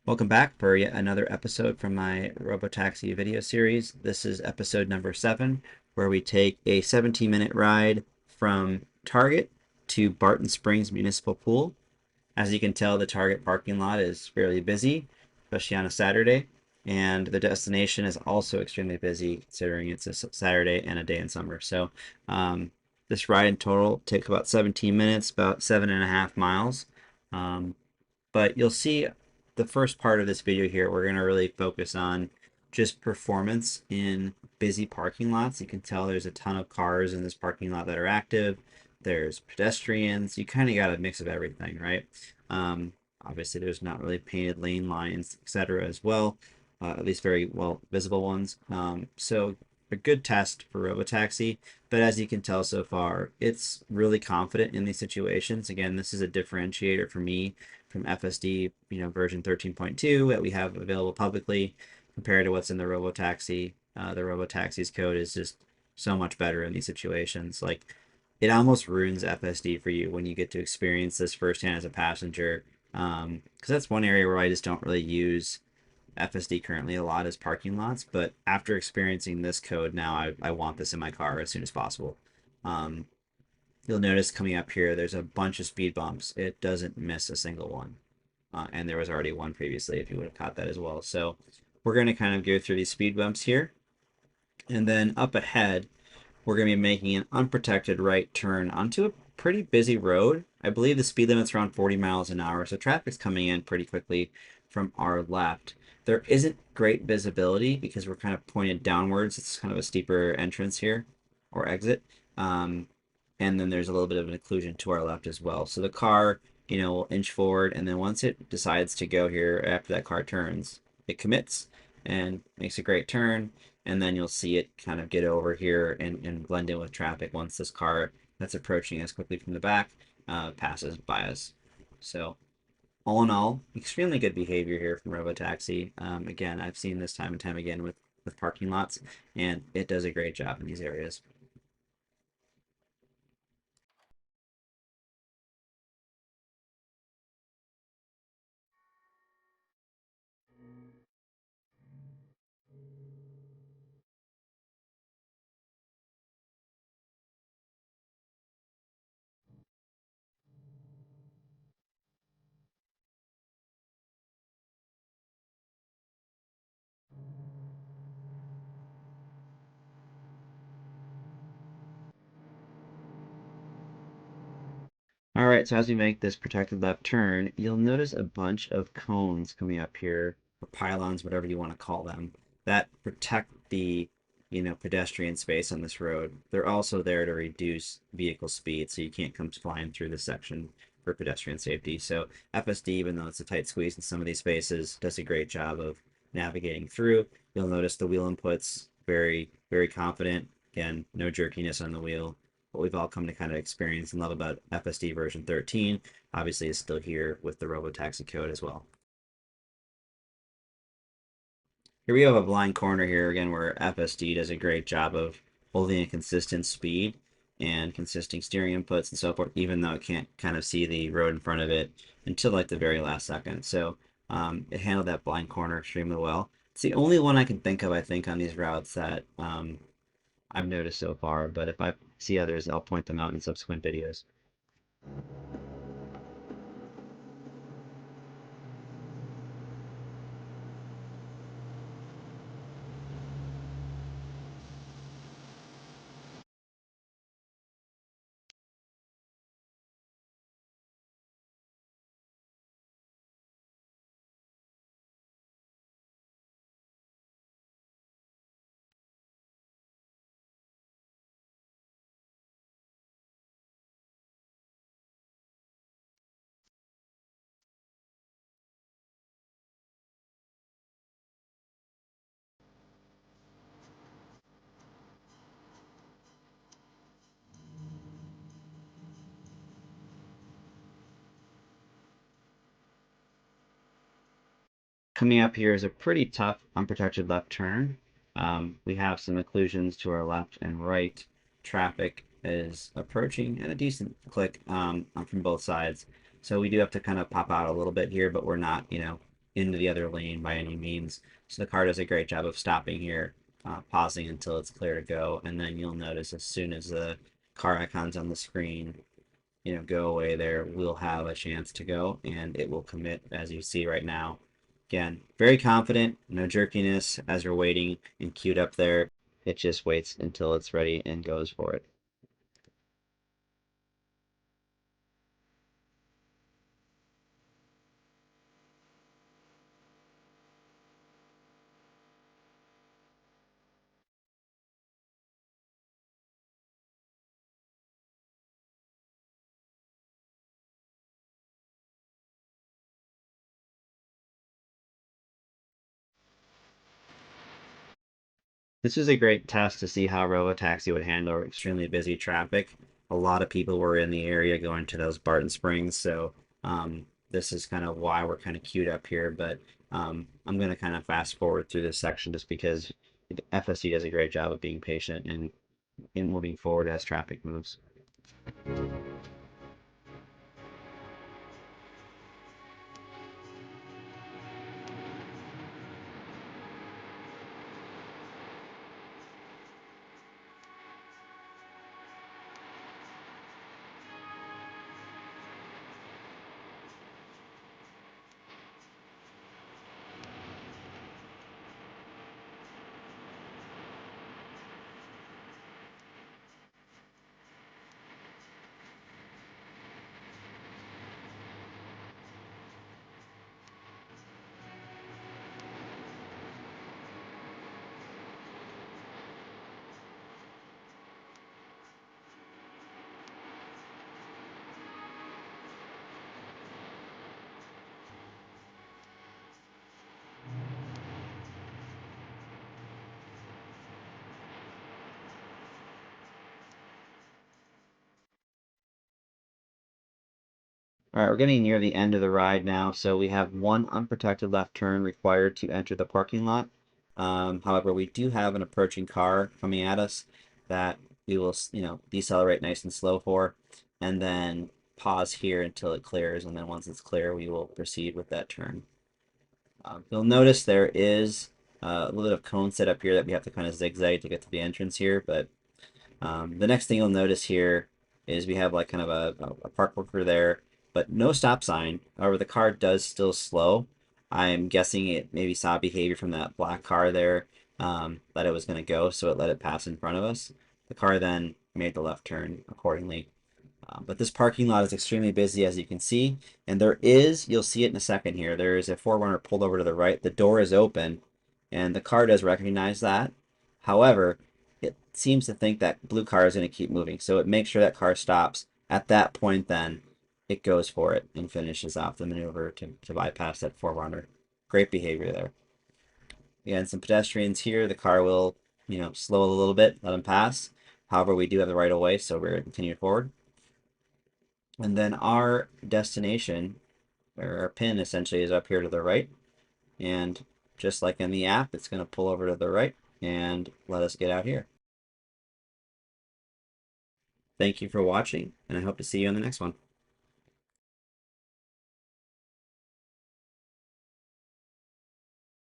Welcome back for yet another episode from my Robotaxi video series. This is episode number 7, where we take a 17-minute ride from Target to Barton Springs Municipal Pool. As you can tell, the Target parking lot is fairly busy, especially on a Saturday, and the destination is also extremely busy considering it's a Saturday and a day in summer. So, this ride in total takes about 17 minutes, about 7.5 miles. Um, but you'll see the first part of this video here, we're going to really focus on just performance in busy parking lots. You can tell there's a ton of cars in this parking lot that are active. There's pedestrians. You kind of got a mix of everything, right? Obviously, there's not really painted lane lines, etc. as well, at least very well visible ones. So a good test for Robotaxi, but as you can tell so far, it's really confident in these situations. Again, this is a differentiator for me from FSD, version 13.2 that we have available publicly compared to what's in the Robotaxi. The Robotaxi's code is just so much better in these situations. Like, it almost ruins FSD for you when you get to experience this firsthand as a passenger. Because that's one area where I just don't really use FSD currently a lot is parking lots. But after experiencing this code now, I want this in my car as soon as possible. Um, You'll notice coming up here, there's a bunch of speed bumps. It doesn't miss a single one. And there was already one previously if you would have caught that as well. So we're going to kind of go through these speed bumps here. And then up ahead, we're going to be making an unprotected right turn onto a pretty busy road. I believe the speed limit's around 40 miles an hour, so traffic's coming in pretty quickly from our left. There isn't great visibility because we're kind of pointed downwards. It's kind of a steeper entrance here or exit. And then there's a little bit of an occlusion to our left as well. So the car, will inch forward, and then once it decides to go here after that car turns, it commits and makes a great turn, and then you'll see it kind of get over here and blend in with traffic once this car that's approaching us quickly from the back passes by us. So all in all, extremely good behavior here from Robotaxi. Again, I've seen this time and time again with parking lots, and it does a great job in these areas. All right, so as we make this protected left turn, you'll notice a bunch of cones coming up here, or pylons, whatever you want to call them, that protect the, pedestrian space on this road. They're also there to reduce vehicle speed, so you can't come flying through this section for pedestrian safety. So FSD, even though it's a tight squeeze in some of these spaces, does a great job of navigating through. You'll notice the wheel inputs very, very confident. Again, no jerkiness on the wheel. What we've all come to kind of experience and love about FSD version 13 obviously is still here with the Robotaxi code as well. Here we have a blind corner here again where FSD does a great job of holding a consistent speed and consistent steering inputs and so forth, even though it can't kind of see the road in front of it until like the very last second. So it handled that blind corner extremely well. It's the only one I can think of, I think, on these routes that I've noticed so far, but if I see others, I'll point them out in subsequent videos. Coming up here is a pretty tough unprotected left turn. We have some occlusions to our left and right. Traffic is approaching at a decent click from both sides. So we do have to kind of pop out a little bit here, but we're not, into the other lane by any means. So the car does a great job of stopping here, pausing until it's clear to go, and then you'll notice as soon as the car icons on the screen, go away there, we'll have a chance to go, and it will commit as you see right now. Again, very confident, no jerkiness as you're waiting and queued up there. It just waits until it's ready and goes for it. This is a great test to see how Robotaxi would handle extremely busy traffic. A lot of people were in the area going to those Barton Springs, so this is kind of why we're kind of queued up here. But I'm going to kind of fast forward through this section just because FSD does a great job of being patient and in moving forward as traffic moves. All right, we're getting near the end of the ride now, so we have one unprotected left turn required to enter the parking lot. However, we do have an approaching car coming at us that we will, decelerate nice and slow for, and then pause here until it clears, and then once it's clear, we will proceed with that turn. You'll notice there is a little bit of cone set up here that we have to kind of zigzag to get to the entrance here, but the next thing you'll notice here is we have like kind of a park worker there, but no stop sign. However, the car does still slow. I'm guessing it maybe saw behavior from that black car there, that it was going to go, so it let it pass in front of us. The car then made the left turn accordingly. But this parking lot is extremely busy, as you can see, and you'll see it in a second here, there is a 4Runner pulled over to the right. The door is open, and the car does recognize that. However, it seems to think that blue car is going to keep moving, so it makes sure that car stops. At that point, then, it goes for it and finishes off the maneuver to bypass that 4Runner. Great behavior there. Again, some pedestrians here. The car will, slow a little bit, let them pass. However, we do have the right of way, so we're going to continue forward. And then our destination, or our pin essentially, is up here to the right. And just like in the app, it's going to pull over to the right and let us get out here. Thank you for watching, and I hope to see you on the next one.